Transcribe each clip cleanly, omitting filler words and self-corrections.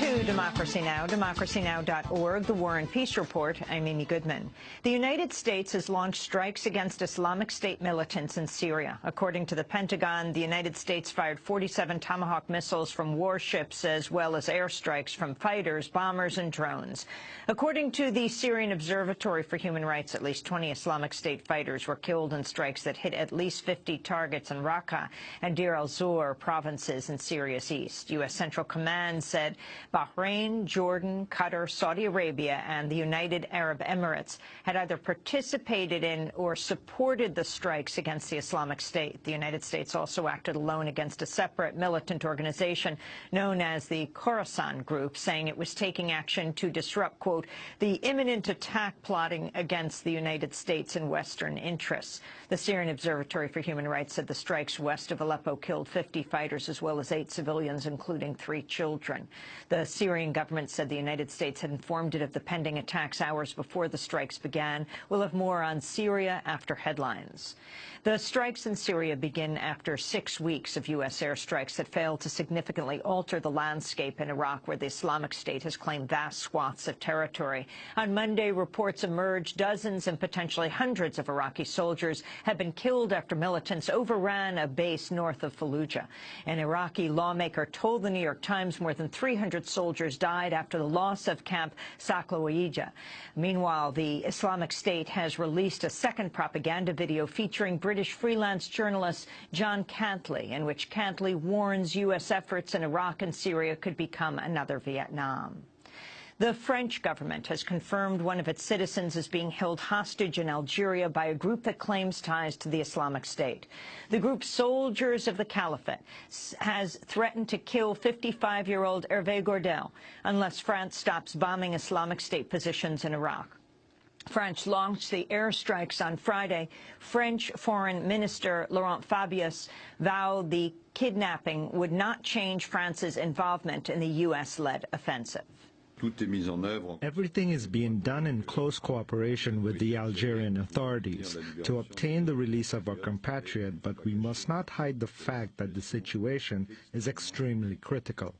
to Democracy Now!, democracynow.org, The War and Peace Report. I'm Amy Goodman. The United States has launched strikes against Islamic State militants in Syria. According to the Pentagon, the United States fired 47 Tomahawk missiles from warships as well as airstrikes from fighters, bombers, and drones. According to the Syrian Observatory for Human Rights, at least 20 Islamic State fighters were killed in strikes that hit at least 50 targets in Raqqa and Deir al-Zor provinces in Syria's east. U.S. Central Command said Bahrain, Jordan, Qatar, Saudi Arabia, and the United Arab Emirates had either participated in or supported the strikes against the Islamic State. The United States also acted alone against a separate militant organization known as the Khorasan Group, saying it was taking action to disrupt, quote, the imminent attack plotting against the United States and Western interests. The Syrian Observatory for Human Rights said the strikes west of Aleppo killed 50 fighters as well as 8 civilians, including 3 children. The Syrian government said the United States had informed it of the pending attacks hours before the strikes began. We'll have more on Syria after headlines. The strikes in Syria begin after 6 weeks of U.S. airstrikes that failed to significantly alter the landscape in Iraq, where the Islamic State has claimed vast swaths of territory. On Monday, reports emerged dozens and potentially hundreds of Iraqi soldiers have been killed after militants overran a base north of Fallujah. An Iraqi lawmaker told the New York Times more than 300 soldiers died after the loss of Camp Saklawiya. Meanwhile, the Islamic State has released a second propaganda video featuring British freelance journalist John Cantley, in which Cantley warns U.S. efforts in Iraq and Syria could become another Vietnam. The French government has confirmed one of its citizens is being held hostage in Algeria by a group that claims ties to the Islamic State. The group Soldiers of the Caliphate has threatened to kill 55-year-old Hervé Gordel unless France stops bombing Islamic State positions in Iraq. France launched the airstrikes on Friday. French Foreign Minister Laurent Fabius vowed the kidnapping would not change France's involvement in the U.S.-led offensive. Everything is being done in close cooperation with the Algerian authorities to obtain the release of our compatriot, but we must not hide the fact that the situation is extremely critical.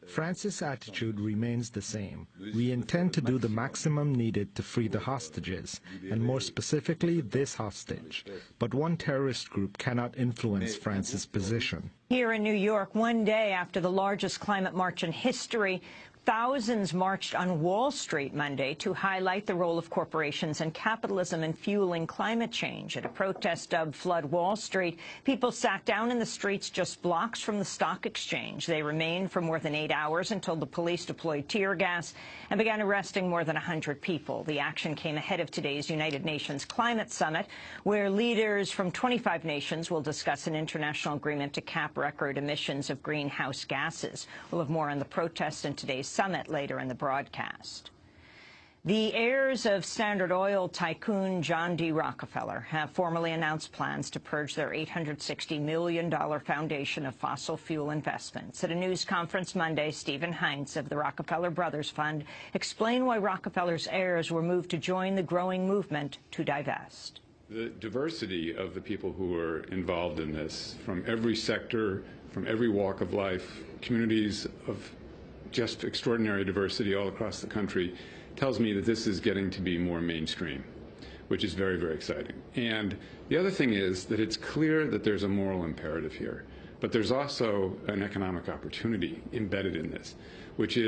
France's attitude remains the same. We intend to do the maximum needed to free the hostages, and more specifically this hostage. But one terrorist group cannot influence France's position. Here in New York, one day after the largest climate march in history, thousands marched on Wall Street Monday to highlight the role of corporations and capitalism in fueling climate change. At a protest dubbed Flood Wall Street, people sat down in the streets just blocks from the stock exchange. They remained for more than 8 hours until the police deployed tear gas and began arresting more than 100 people. The action came ahead of today's United Nations Climate Summit, where leaders from 25 nations will discuss an international agreement to cap record emissions of greenhouse gases. We'll have more on the protests in today's summit later in the broadcast. The heirs of Standard Oil tycoon John D. Rockefeller have formally announced plans to purge their $860 million foundation of fossil fuel investments. At a news conference Monday, Stephen Heinz of the Rockefeller Brothers Fund explained why Rockefeller's heirs were moved to join the growing movement to divest. The diversity of the people who are involved in this, from every sector, from every walk of life, communities of just extraordinary diversity all across the country, tells me that this is getting to be more mainstream, which is very, very exciting. And the other thing is that it's clear that there's a moral imperative here, but there's also an economic opportunity embedded in this, which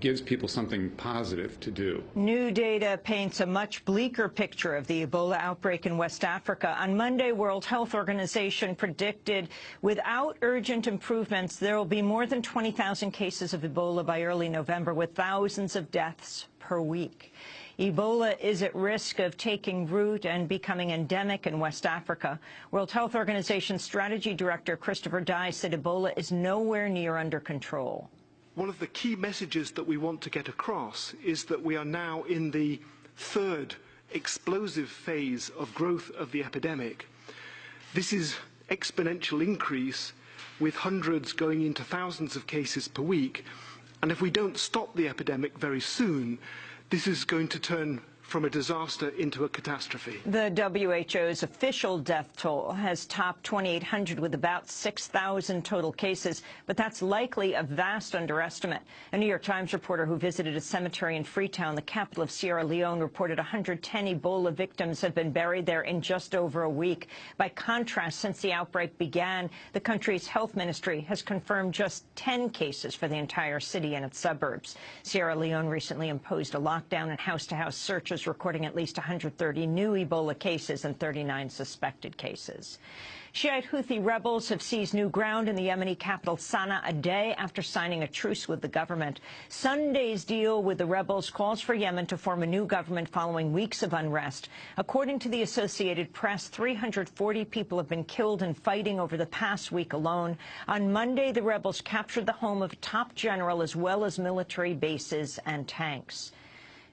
gives people something positive to do. New data paints a much bleaker picture of the Ebola outbreak in West Africa. On Monday, World Health Organization predicted without urgent improvements, there will be more than 20,000 cases of Ebola by early November, with thousands of deaths per week. Ebola is at risk of taking root and becoming endemic in West Africa. World Health Organization Strategy Director Christopher Dye said Ebola is nowhere near under control. One of the key messages that we want to get across is that we are now in the third explosive phase of growth of the epidemic. This is exponential increase, with hundreds going into thousands of cases per week. And if we don't stop the epidemic very soon, this is going to turn from a disaster into a catastrophe. The WHO's official death toll has topped 2,800 with about 6,000 total cases, but that's likely a vast underestimate. A New York Times reporter who visited a cemetery in Freetown, the capital of Sierra Leone, reported 110 Ebola victims have been buried there in just over a week. By contrast, since the outbreak began, the country's health ministry has confirmed just 10 cases for the entire city and its suburbs. Sierra Leone recently imposed a lockdown and house-to-house searches, recording at least 130 new Ebola cases and 39 suspected cases. Shiite Houthi rebels have seized new ground in the Yemeni capital Sana'a a day after signing a truce with the government. Sunday's deal with the rebels calls for Yemen to form a new government following weeks of unrest. According to the Associated Press, 340 people have been killed in fighting over the past week alone. On Monday, the rebels captured the home of a top general as well as military bases and tanks.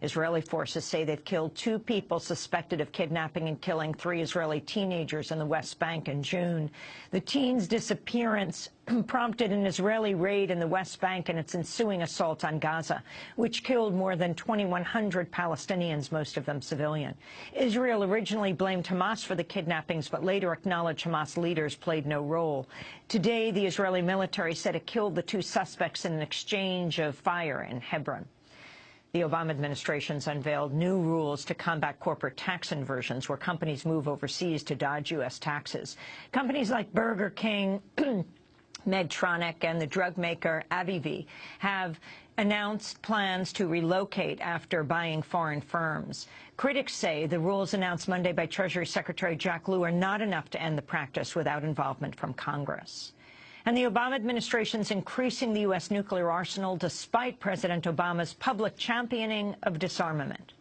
Israeli forces say they've killed 2 people suspected of kidnapping and killing 3 Israeli teenagers in the West Bank in June. The teens' disappearance prompted an Israeli raid in the West Bank and its ensuing assault on Gaza, which killed more than 2,100 Palestinians, most of them civilian. Israel originally blamed Hamas for the kidnappings, but later acknowledged Hamas leaders played no role. Today, the Israeli military said it killed the 2 suspects in an exchange of fire in Hebron. The Obama administration's unveiled new rules to combat corporate tax inversions, where companies move overseas to dodge U.S. taxes. Companies like Burger King, Medtronic, and the drug maker AbbVie have announced plans to relocate after buying foreign firms. Critics say the rules announced Monday by Treasury Secretary Jack Lew are not enough to end the practice without involvement from Congress. And the Obama administration's increasing the U.S. nuclear arsenal despite President Obama's public championing of disarmament.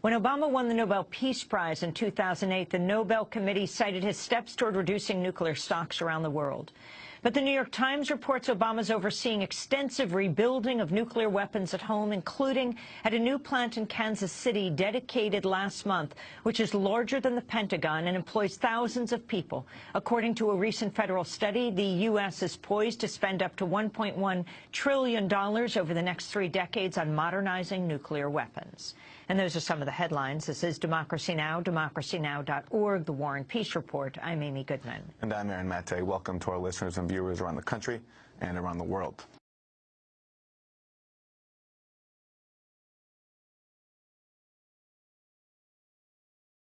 When Obama won the Nobel Peace Prize in 2008, the Nobel Committee cited his steps toward reducing nuclear stocks around the world. But the New York Times reports Obama's overseeing extensive rebuilding of nuclear weapons at home, including at a new plant in Kansas City dedicated last month, which is larger than the Pentagon and employs thousands of people. According to a recent federal study, the U.S. is poised to spend up to $1.1 trillion over the next 3 decades on modernizing nuclear weapons. And those are some of the headlines. This is Democracy Now!, democracynow.org, The War and Peace Report. I'm Amy Goodman. And I'm Aaron Mate. Welcome to our listeners and viewers around the country and around the world.